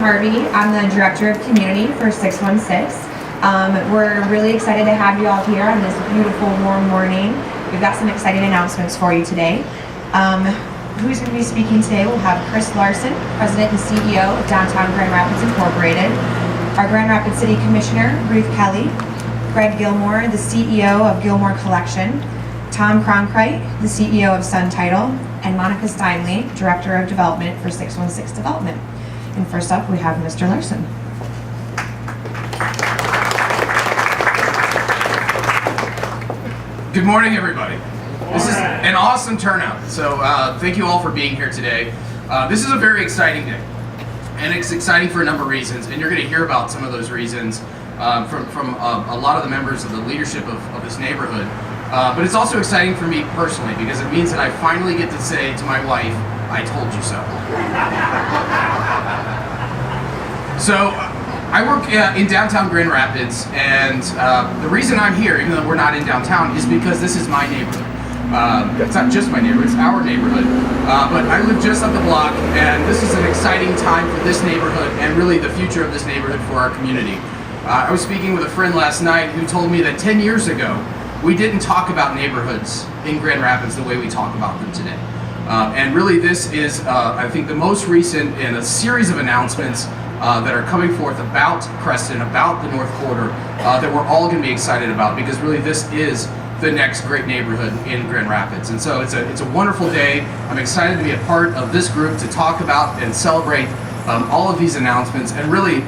Harvey. I'm the Director of Community for 616. We're really excited to have you all here on this beautiful, warm morning. We've got some exciting announcements for you today. Who's going to be speaking today? We'll have Chris Larson, President and CEO of Downtown Grand Rapids Incorporated. Our Grand Rapids City Commissioner, Ruth Kelly. Greg Gilmore, the CEO of Gilmore Collection. Tom Cronkite, the CEO of Sun Title. And Monica Steinle, Director of Development for 616 Development. And first up, we have Mr. Larson. Good morning, everybody. This is an awesome turnout, so thank you all for being here today. This is a very exciting day, and it's exciting for a number of reasons, and you're going to hear about some of those reasons from a lot of the members of the leadership of this neighborhood. But it's also exciting for me personally, because it means that I finally get to say to my wife, I told you so. So, I work in downtown Grand Rapids, and the reason I'm here, even though we're not in downtown, is because this is my neighborhood. It's not just my neighborhood, it's our neighborhood. But I live just up the block, and this is an exciting time for this neighborhood, and really the future of this neighborhood for our community. I was speaking with a friend last night who told me that 10 years ago, we didn't talk about neighborhoods in Grand Rapids the way we talk about them today. And really this is, I think, the most recent in a series of announcements that are coming forth about Creston, about the North Quarter, that we're all going to be excited about, because really this is the next great neighborhood in Grand Rapids. And so it's a wonderful day. I'm excited to be a part of this group to talk about and celebrate all of these announcements, and really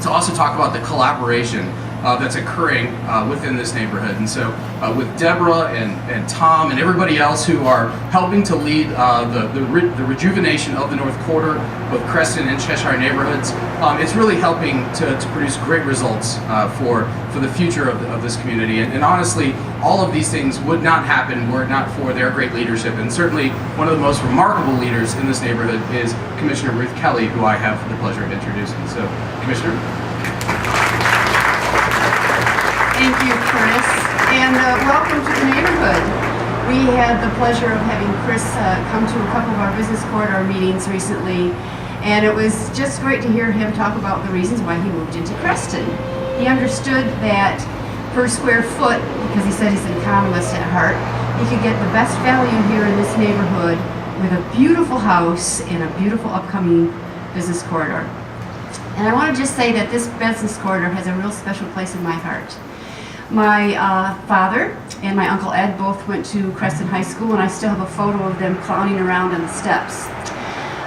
to also talk about the collaboration that's occurring within this neighborhood. And so with Deborah and Tom and everybody else who are helping to lead the rejuvenation of the North Quarter, both Creston and Cheshire neighborhoods, it's really helping to produce great results for the future of this community. And honestly, all of these things would not happen were it not for their great leadership. And certainly one of the most remarkable leaders in this neighborhood is Commissioner Ruth Kelly, who I have the pleasure of introducing. So, Commissioner. Thank you, Chris, and welcome to the neighborhood. We had the pleasure of having Chris come to a couple of our business corridor meetings recently, and it was just great to hear him talk about the reasons why he moved into Creston. He understood that per square foot, because he said he's an economist at heart, he could get the best value here in this neighborhood with a beautiful house and a beautiful upcoming business corridor. And I want to just say that this business corridor has a real special place in my heart. My father and my Uncle Ed both went to Creston High School, and I still have a photo of them clowning around on the steps.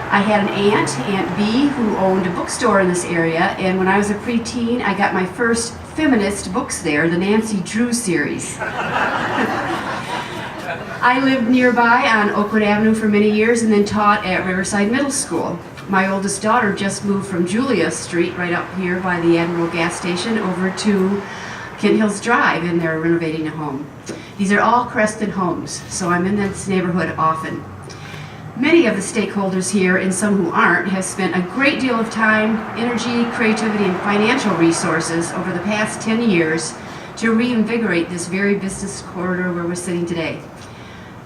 I had an aunt, Aunt B, who owned a bookstore in this area, and when I was a preteen, I got my first feminist books there, the Nancy Drew series. I lived nearby on Oakwood Avenue for many years and then taught at Riverside Middle School. My oldest daughter just moved from Julia Street, right up here by the Admiral gas station, over to Kent Hills Drive, and they're renovating a home. These are all Creston homes, so I'm in this neighborhood often. Many of the stakeholders here, and some who aren't, have spent a great deal of time, energy, creativity, and financial resources over the past 10 years to reinvigorate this very business corridor where we're sitting today.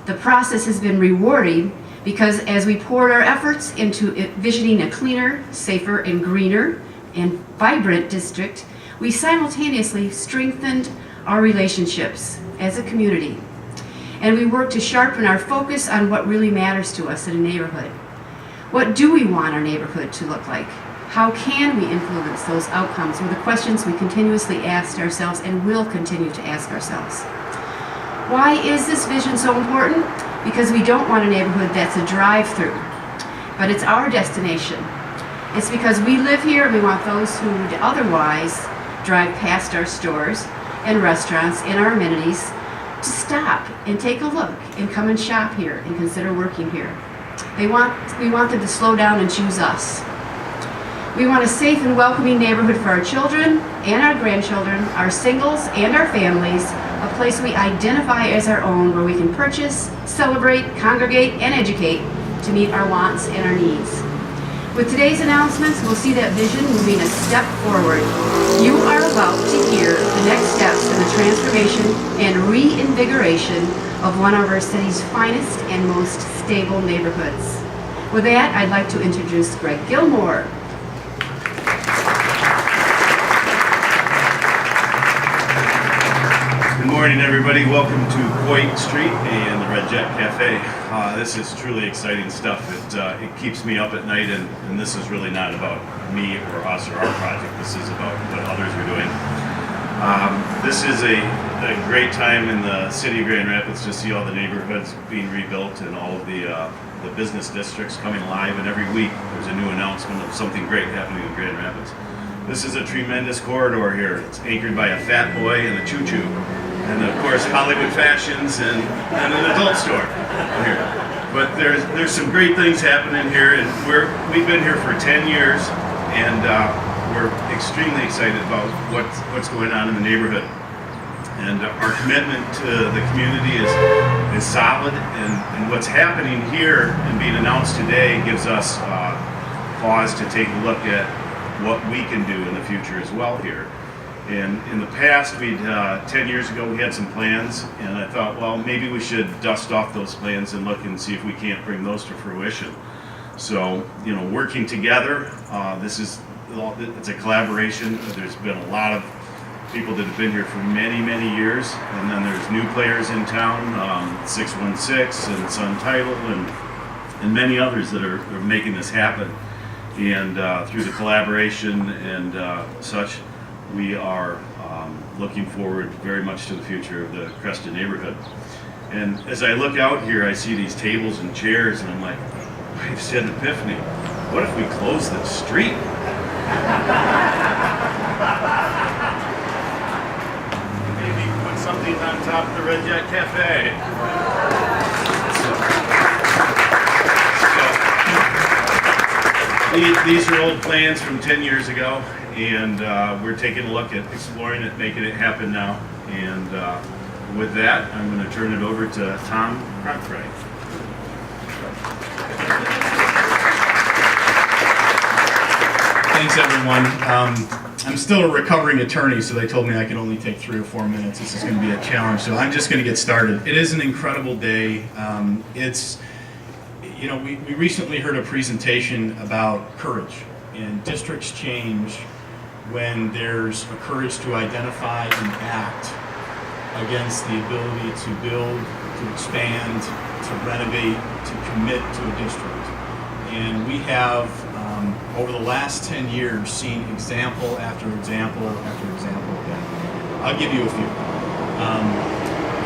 The process has been rewarding because as we poured our efforts into envisioning a cleaner, safer, and greener, and vibrant district, we simultaneously strengthened our relationships as a community, and we worked to sharpen our focus on what really matters to us in a neighborhood. What do we want our neighborhood to look like? How can we influence those outcomes were the questions we continuously asked ourselves and will continue to ask ourselves. Why is this vision so important? Because we don't want a neighborhood that's a drive-through, but it's our destination. It's because we live here and we want those who would otherwise drive past our stores and restaurants and our amenities to stop and take a look and come and shop here and consider working here. We want them to slow down and choose us. We want a safe and welcoming neighborhood for our children and our grandchildren, our singles and our families, a place we identify as our own where we can purchase, celebrate, congregate, and educate to meet our wants and our needs. With today's announcements, we'll see that vision moving a step forward. You are about to hear the next steps in the transformation and reinvigoration of one of our city's finest and most stable neighborhoods. With that, I'd like to introduce Greg Gilmore. morning, everybody. Welcome to Coit Street and the Red Jet Cafe. This is truly exciting stuff. It keeps me up at night, and this is really not about me or us or our project. This is about what others are doing. This is a great time in the city of Grand Rapids to see all the neighborhoods being rebuilt and all of the business districts coming alive. And every week there's a new announcement of something great happening in Grand Rapids. This is a tremendous corridor here. It's anchored by a Fat Boy and a Choo Choo. And of course, Hollywood Fashions and an adult store here. But there's some great things happening here, and we've been here for 10 years, and we're extremely excited about what's going on in the neighborhood. And our commitment to the community is solid, and what's happening here and being announced today gives us pause to take a look at what we can do in the future as well here. And in the past, 10 years ago, we had some plans, and I thought, well, maybe we should dust off those plans and look and see if we can't bring those to fruition. So, working together, it's a collaboration. There's been a lot of people that have been here for many, many years, and then there's new players in town, 616 and Sun Title, and many others that are making this happen. And through the collaboration and such, we are looking forward very much to the future of the Creston neighborhood. And as I look out here, I see these tables and chairs, and I'm like, I've said an epiphany. What if we close this street? Maybe put something on top of the Red Jet Cafe. These are old plans from 10 years ago, and we're taking a look at exploring it, making it happen now. And with that, I'm going to turn it over to Tom Crockfry. Thanks, everyone. I'm still a recovering attorney, so they told me I could only take 3 or 4 minutes. This is going to be a challenge, so I'm just going to get started. It is an incredible day. We recently heard a presentation about courage, and districts change when there's a courage to identify and act against the ability to build, to expand, to renovate, to commit to a district. And we have, over the last 10 years, seen example after example after example of that. I'll give you a few.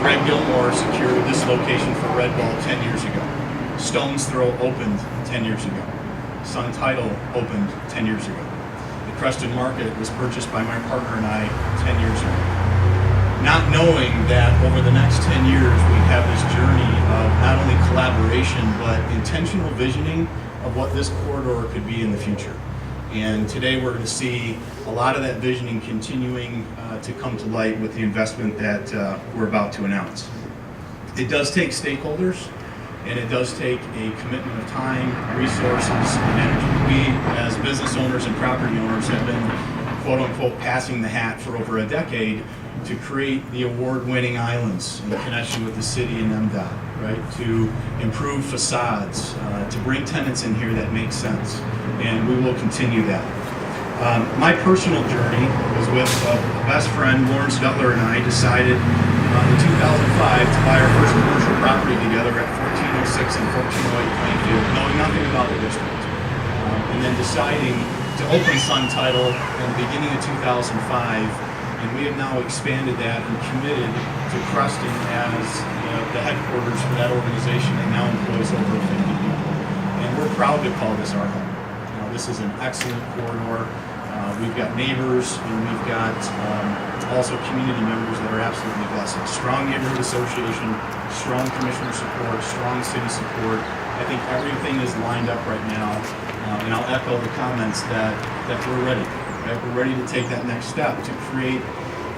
Greg Gilmore secured this location for Red Ball 10 years ago. Stone's Throw opened 10 years ago. Sun Title opened 10 years ago. The Creston Market was purchased by my partner and I 10 years ago. Not knowing that over the next 10 years we have this journey of not only collaboration but intentional visioning of what this corridor could be in the future. And today we're going to see a lot of that visioning continuing to come to light with the investment that we're about to announce. It does take stakeholders, and it does take a commitment of time, resources, and energy. We, as business owners and property owners, have been, quote unquote, passing the hat for over a decade to create the award-winning islands in connection with the city and MDOT, right? To improve facades, to bring tenants in here that make sense, and we will continue that. My personal journey was with a best friend, Lawrence Dutler, and I decided in 2005 to buy our first commercial property together at 1406 and 1408 Plainfield, knowing nothing about the district. And then deciding to open Sun Title in the beginning of 2005, and we have now expanded that and committed to Creston as the headquarters for that organization that now employs over 50 people. And we're proud to call this our home. This is an excellent corridor. We've got neighbors, and we've got also community members that are absolutely blessed. Strong neighborhood association, strong commissioner support, strong city support. I think everything is lined up right now, and I'll echo the comments that we're ready. Right? We're ready to take that next step to create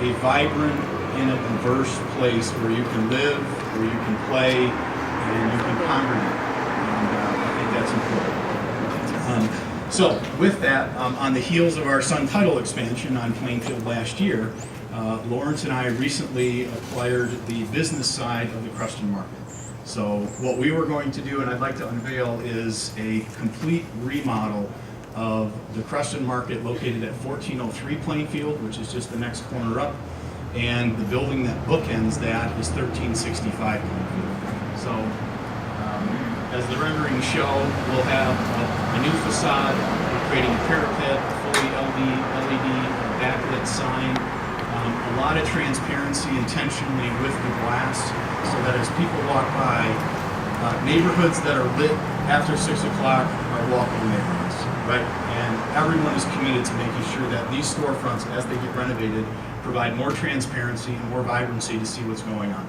a vibrant and a diverse place where you can live, where you can play, and you can congregate. And I think that's important. So with that, on the heels of our Sun Title expansion on Plainfield last year, Lawrence and I recently acquired the business side of the Creston Market. So what we were going to do, and I'd like to unveil, is a complete remodel of the Creston Market located at 1403 Plainfield, which is just the next corner up, and the building that bookends that is 1365 Plainfield. So, as the renderings show, we'll have a new facade. We're creating a parapet, a fully LED backlit sign, a lot of transparency intentionally with the glass, so that as people walk by, neighborhoods that are lit after 6 o'clock are walkable neighborhoods, right? And everyone is committed to making sure that these storefronts, as they get renovated, provide more transparency and more vibrancy to see what's going on.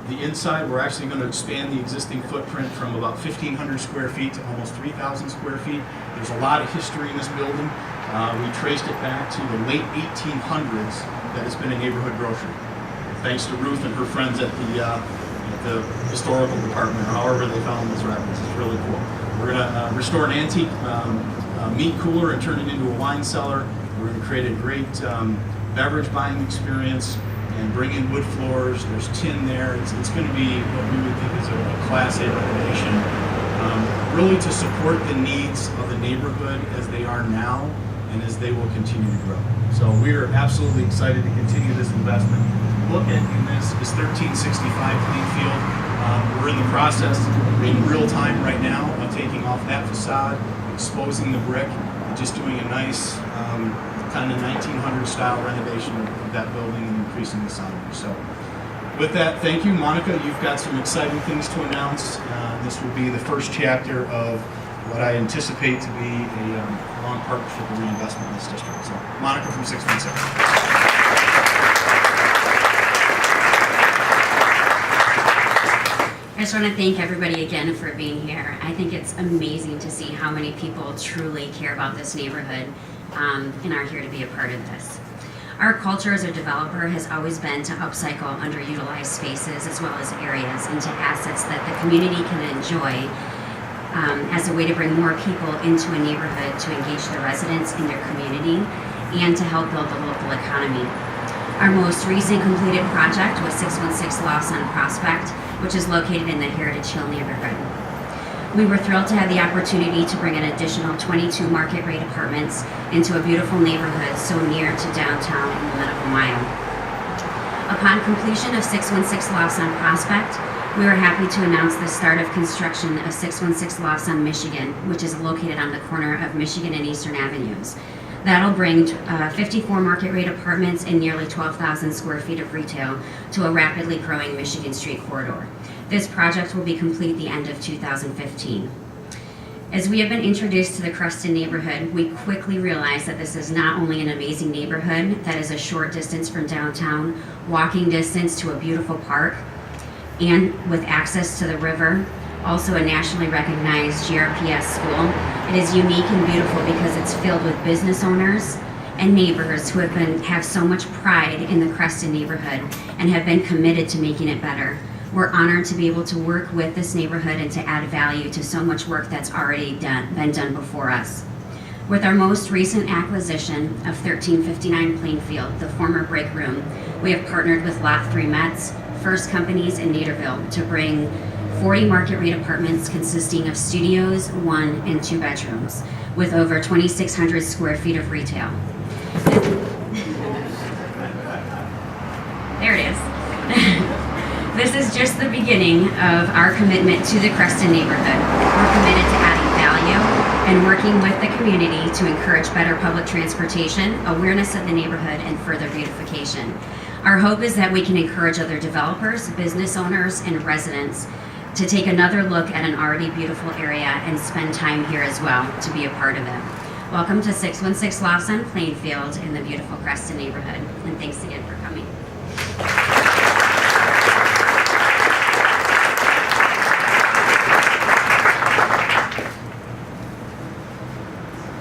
The inside, we're actually going to expand the existing footprint from about 1,500 square feet to almost 3,000 square feet. There's a lot of history in this building. We traced it back to the late 1800s that it's been a neighborhood grocery. Thanks to Ruth and her friends at the historical department, or however they found this reference. It's really cool. We're going to restore an antique meat cooler and turn it into a wine cellar. We're going to create a great beverage buying experience and bring in wood floors. There's tin there. It's going to be what we would think is a Class A renovation, really to support the needs of the neighborhood as they are now and as they will continue to grow. So we are absolutely excited to continue this investment. Look at in this is 1365 Plainfield. We're in the process in real time right now of taking off that facade, exposing the brick, and just doing a nice kind of 1900 style renovation of that building and increasing the signage. So with that, thank you. Monica, you've got some exciting things to announce. This will be the first chapter of what I anticipate to be a long partnership and reinvestment in this district. So Monica from 616. I just want to thank everybody again for being here. I think it's amazing to see how many people truly care about this neighborhood and are here to be a part of this. Our culture as a developer has always been to upcycle underutilized spaces as well as areas into assets that the community can enjoy as a way to bring more people into a neighborhood to engage the residents in their community and to help build the local economy. Our most recent completed project was 616 Lawson Prospect, which is located in the Heritage Hill neighborhood. We were thrilled to have the opportunity to bring an additional 22 market rate apartments into a beautiful neighborhood so near to downtown in the Medical Mile. Upon completion of 616 Lawson Prospect, we were happy to announce the start of construction of 616 Lawson, Michigan, which is located on the corner of Michigan and Eastern Avenues. That'll bring 54 market rate apartments and nearly 12,000 square feet of retail to a rapidly growing Michigan Street corridor. This project will be complete the end of 2015. As we have been introduced to the Creston neighborhood, we quickly realized that this is not only an amazing neighborhood that is a short distance from downtown, walking distance to a beautiful park, and with access to the river, also a nationally recognized GRPS school. It is unique and beautiful because it's filled with business owners and neighbors who have so much pride in the Creston neighborhood and have been committed to making it better. We're honored to be able to work with this neighborhood and to add value to so much work that's already been done before us. With our most recent acquisition of 1359 Plainfield, the former break room, we have partnered with Lot 3 Mets, First Companies in Naderville to bring 40 market rate apartments consisting of studios, 1 and 2 bedrooms, with over 2,600 square feet of retail. There it is. This is just the beginning of our commitment to the Creston neighborhood. We're committed to adding value and working with the community to encourage better public transportation, awareness of the neighborhood, and further beautification. Our hope is that we can encourage other developers, business owners, and residents to take another look at an already beautiful area and spend time here as well to be a part of it. Welcome to 616 Lawson, Plainfield, in the beautiful Creston neighborhood, and thanks again for coming.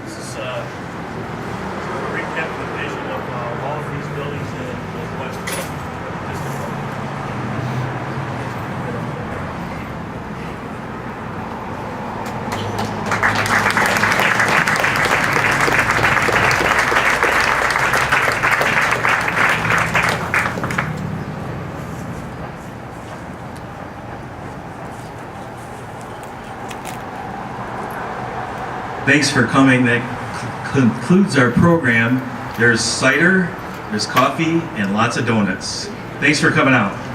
This is a recap of the vision of all of these buildings in West Thanks for coming. That concludes our program. There's cider There's coffee and lots of donuts. Thanks for coming out.